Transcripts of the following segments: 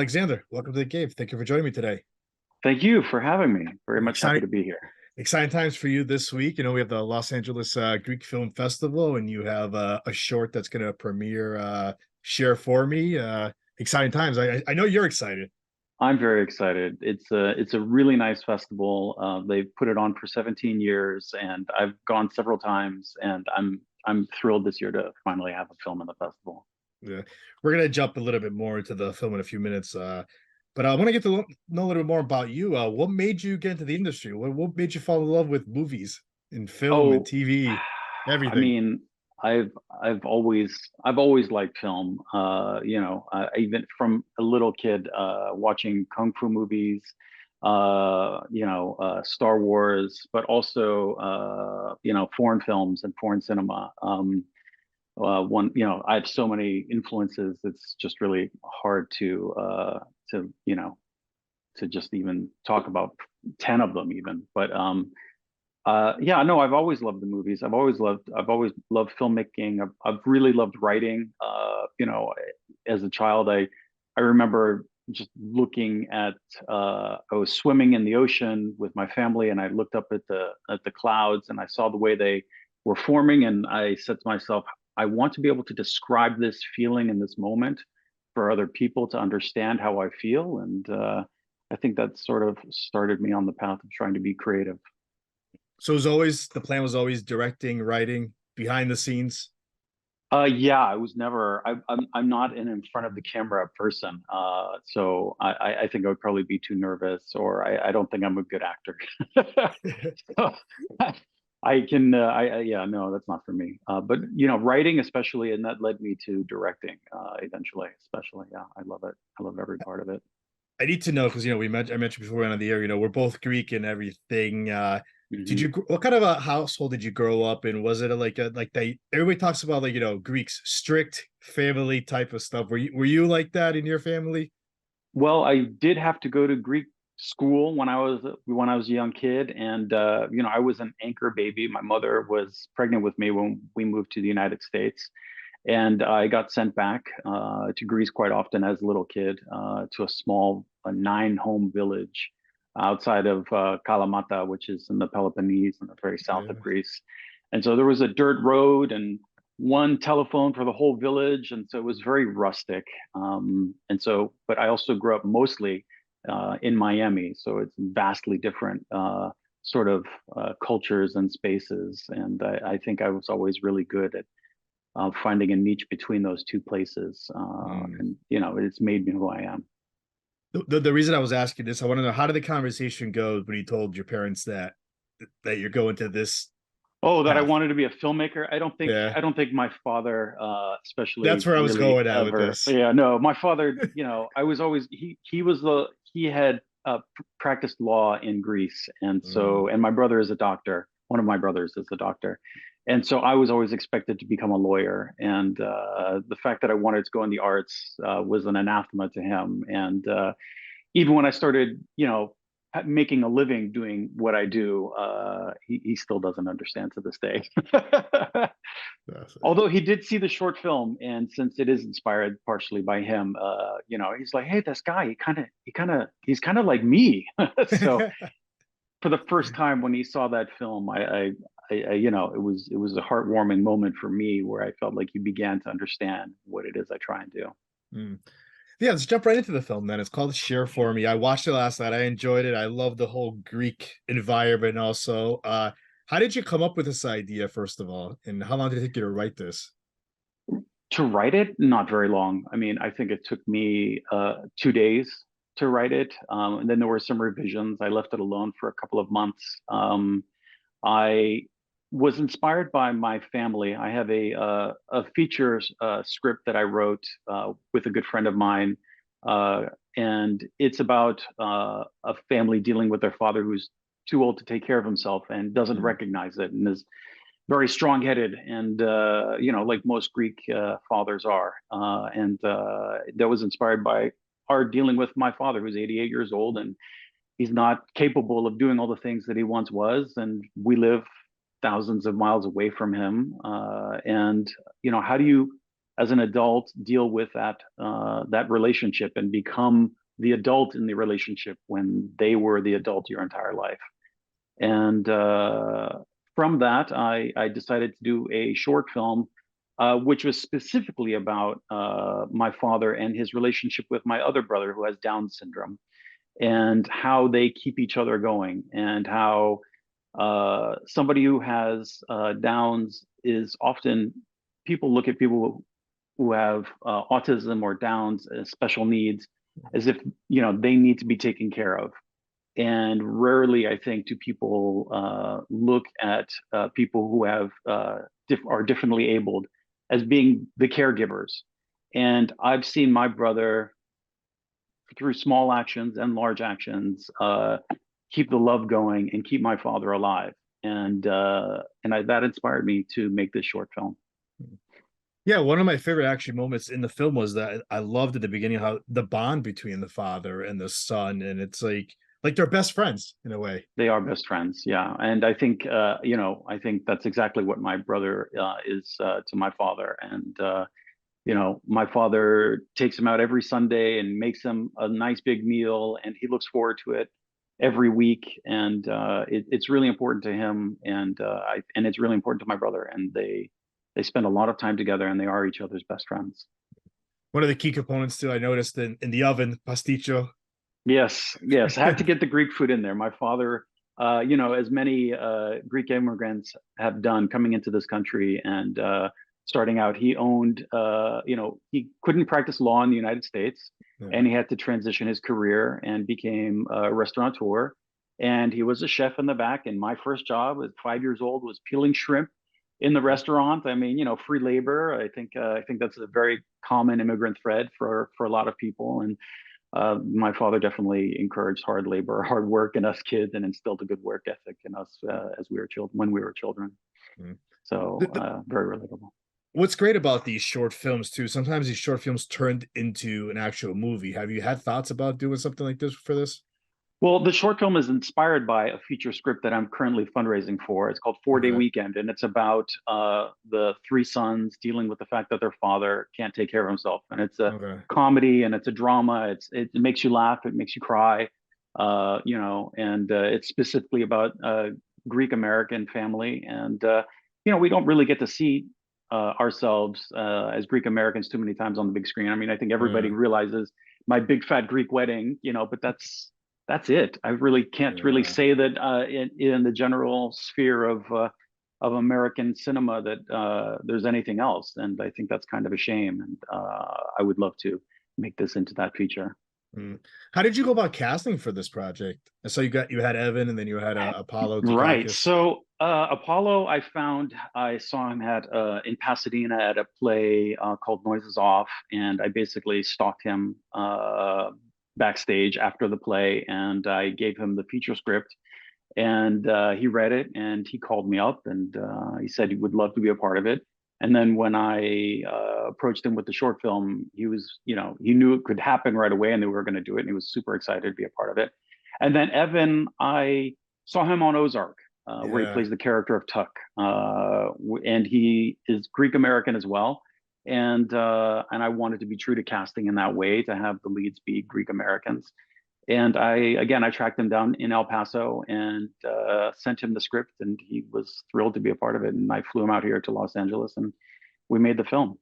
Alexander, welcome to the game. Thank you for joining me today. Thank you for having me. Very much happy Exciting, to be here. exciting times for you this week. You know, we have the Los Angeles Greek Film Festival, and you have a short that's going to premiere. Share for me. Exciting times. I know you're excited. I'm very excited. It's a really nice festival. They've put it on for 17 years, and I've gone several times, and I'm thrilled this year to finally have a film in the festival. Yeah, we're gonna jump a little bit more into the film in a few minutes. But I want to get to know a little bit more about you. What made you get into the industry? What made you fall in love with movies and film and Oh, TV, I everything? mean, I've I've always liked film. Even from a little kid, watching kung fu movies, Star Wars, but also foreign films and foreign cinema. I have so many influences. It's just really hard to just even talk about 10 of them even. But yeah, no, I've always loved the movies. I've always loved filmmaking. I've really loved writing. As a child, I remember just looking at I was swimming in the ocean with my family, and I looked up at the clouds, and I saw the way they were forming, and I said to myself, I want to be able to describe this feeling in this moment for other people to understand how I feel. And I think that sort of started me on the path of trying to be creative. So it was always the plan was always directing, writing, behind the scenes. Yeah, I was never. I'm not an in front of the camera person. So I think I would probably be too nervous, or I don't think I'm a good actor. So I can. Yeah, no, that's not for me. But writing especially, and that led me to directing eventually. Especially, yeah, I love it. I love every part of it. I need to know because I mentioned before we went on the air. We're both Greek and everything. Did Mhm. you what kind of a household did you grow up in? Was it like they everybody talks about like Greeks strict family type of stuff? Were you like that in your family? Well, I did have to go to Greek school when I was a young kid, and I was an anchor baby. My mother was pregnant with me when we moved to the United States, and I got sent back to Greece quite often as a little kid to a 9-home village outside of Kalamata, which is in the Peloponnese in the very south of Yeah. Greece. And so there was a dirt road and one telephone for the whole village, and so it was very rustic. But I also grew up mostly in Miami, so it's vastly different sort of cultures and spaces. And I think I was always really good at finding a niche between those two places. Mm. And it's made me who I am. The reason I was asking this, I want to know how did the conversation go when you told your parents that you're going to this Oh, that I path? wanted to be a filmmaker. I don't think Yeah, I don't think my father, that's especially, where I was really going at with ever. this. Yeah, no, my father. I was always he had practiced law in Greece, and Mm. and my brother is a doctor. One of my brothers is a doctor, and so I was always expected to become a lawyer. And the fact that I wanted to go in the arts was an anathema to him. And even when I started, making a living doing what I do, he still doesn't understand to this day. That's Although he did see the short film, and since it is inspired partially by him, he's like, "Hey, this guy, he's kind of like me." So it. for the first time when he saw that film, it was a heartwarming moment for me where I felt like he began to understand what it is I try and do. Mm. Yeah, let's jump right into the film then. It's called Share for Me. I watched it last night. I enjoyed it. I love the whole Greek environment also. How did you come up with this idea, first of all? And how long did it take you to write this? To write it, not very long. I mean, I think it took me 2 days to write it. And then there were some revisions. I left it alone for a couple of months. I was inspired by my family. I have a feature script that I wrote with a good friend of mine, uh, and it's about a family dealing with their father who's too old to take care of himself and doesn't Mm. recognize it, and is very strong-headed, and like most Greek fathers are. And that was inspired by our dealing with my father, who's 88 years old, and he's not capable of doing all the things that he once was, and we live thousands of miles away from him. And how do you, as an adult deal with that relationship and become the adult in the relationship when they were the adult your entire life. And from that, I decided to do a short film, which was specifically about my father and his relationship with my other brother who has Down syndrome, and how they keep each other going, and how somebody who has Downs is often, people look at people who have autism or Downs, special needs, as if they need to be taken care of. And rarely, I think, do people look at people who are differently abled as being the caregivers. And I've seen my brother, through small actions and large actions, keep the love going and keep my father alive. And that inspired me to make this short film. Yeah, one of my favorite action moments in the film was that I loved at the beginning how the bond between the father and the son, and it's like they're best friends in a way. They are best friends, yeah. And I think I think that's exactly what my brother is to my father. And my father takes him out every Sunday and makes him a nice big meal, and he looks forward to it every week. And it's really important to him, and it's really important to my brother. And they spend a lot of time together, and they are each other's best friends. One of the key components too, I noticed in the oven, pasticcio. Yes, yes. I had to get the Greek food in there. My father, as many Greek immigrants have done coming into this country and starting out, he owned, he couldn't practice law in the United States, Yeah. and he had to transition his career and became a restaurateur. And he was a chef in the back. And my first job at 5 years old was peeling shrimp in the restaurant. I mean, free labor. I think that's a very common immigrant thread for a lot of people. And my father definitely encouraged hard labor, hard work in us kids, and instilled a good work ethic in us as we were children, when we were children. Mm. So very relatable. What's great about these short films too, sometimes these short films turned into an actual movie. Have you had thoughts about doing something like this for this? Well, the short film is inspired by a feature script that I'm currently fundraising for. It's called 4 Day Okay. Weekend, and it's about the three sons dealing with the fact that their father can't take care of himself. And it's a Okay. comedy, and it's a drama. It makes you laugh, it makes you cry, and it's specifically about Greek American family. And we don't really get to see ourselves as Greek Americans too many times on the big screen. I mean, I think everybody Yeah. realizes My Big Fat Greek Wedding, but that's it. I really can't really Yeah. say that in the general sphere of American cinema that there's anything else, and I think that's kind of a shame. And I would love to make this into that feature. Mm. How did you go about casting for this project? I saw you had Evan, and then you had Apollo Right. Dukakis. So Apollo, I saw him in Pasadena at a play called Noises Off, and I basically stalked him backstage after the play, and I gave him the feature script, and he read it, and he called me up, and he said he would love to be a part of it. And then when I approached him with the short film, he knew it could happen right away, and they were going to do it, and he was super excited to be a part of it. And then Evan, I saw him on Ozark, where he Yeah. plays the character of Tuck, and he is Greek American as well. And I wanted to be true to casting in that way, to have the leads be Greek Americans. And I tracked him down in El Paso and sent him the script, and he was thrilled to be a part of it. And I flew him out here to Los Angeles, and we made the film.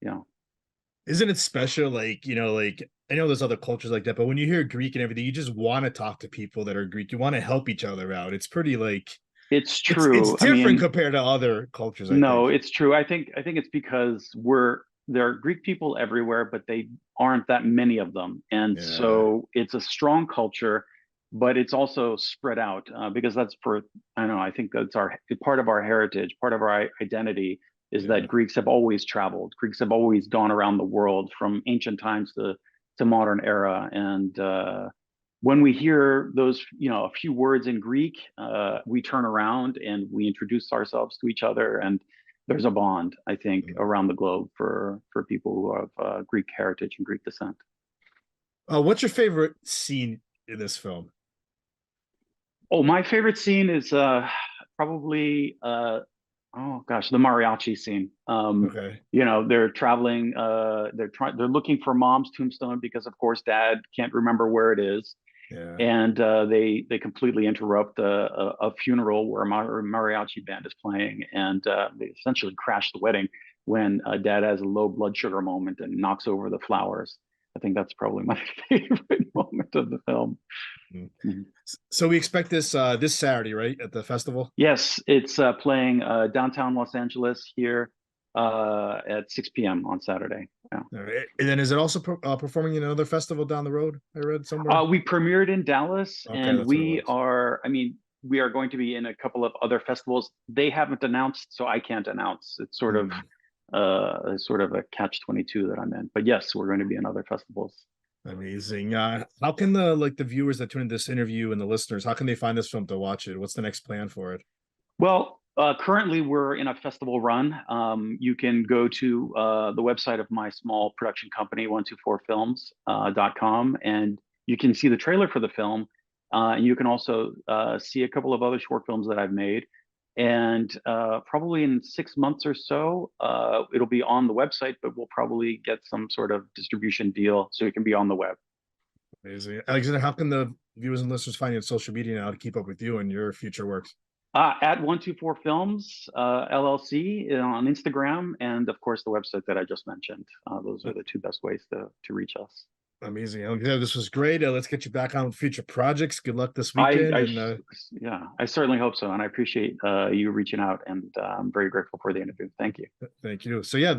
Yeah. Isn't it special? Like I know there's other cultures like that, but when you hear Greek and everything, you just want to talk to people that are Greek. You want to help each other out. It's pretty It's it's true. I different mean, compared to other cultures, I no, think. it's true. I think it's because there are Greek people everywhere, but they aren't that many of them, and Yeah. so it's a strong culture, but it's also spread out because I don't know. I think that's our part of our heritage, part of our identity is that Yeah. Greeks have always traveled. Greeks have always gone around the world from ancient times to modern era, and when we hear those, a few words in Greek, we turn around and we introduce ourselves to each other, and there's a bond, I think, around the globe for people who have Greek heritage and Greek descent. What's your favorite scene in this film? Oh, my favorite scene is probably Oh gosh, the mariachi scene. Okay. They're traveling. They're looking for mom's tombstone because, of course, dad can't remember where it is, Yeah. and they completely interrupt a funeral where a mariachi band is playing, and they essentially crash the wedding when dad has a low blood sugar moment and knocks over the flowers. I think that's probably my favorite moment of the film. Mm. Mhm. So we expect this Saturday, right, at the festival? Yes, it's playing downtown Los Angeles here at 6 p.m. on Saturday. Yeah. All right. And then is it also performing in another festival down the road? I read somewhere. We premiered in Dallas, Okay, and that's what it was. I mean, we are going to be in a couple of other festivals. They haven't announced, so I can't announce. It's Hmm. sort of a catch-22 that I'm in. But yes, we're going to be in other festivals. Amazing. How can the viewers that tune in this interview and the listeners, how can they find this film to watch it? What's the next plan for it? Well, currently we're in a festival run. You can go to the website of my small production company, 124films.com, and you can see the trailer for the film. And you can also see a couple of other short films that I've made. And probably in 6 months or so, it'll be on the website, but we'll probably get some sort of distribution deal so it can be on the web. Amazing. Alexander, how can the viewers and listeners find you on social media now to keep up with you and your future works? At 124 Films LLC on Instagram, and of course the website that I just mentioned. Those are the two best ways to reach us. Amazing. Alexander, this was great. Let's get you back on with future projects. Good luck this I, weekend. I, And yeah, I certainly hope so, and I appreciate you reaching out, and I'm very grateful for the interview. Thank you. thank you. So, yeah.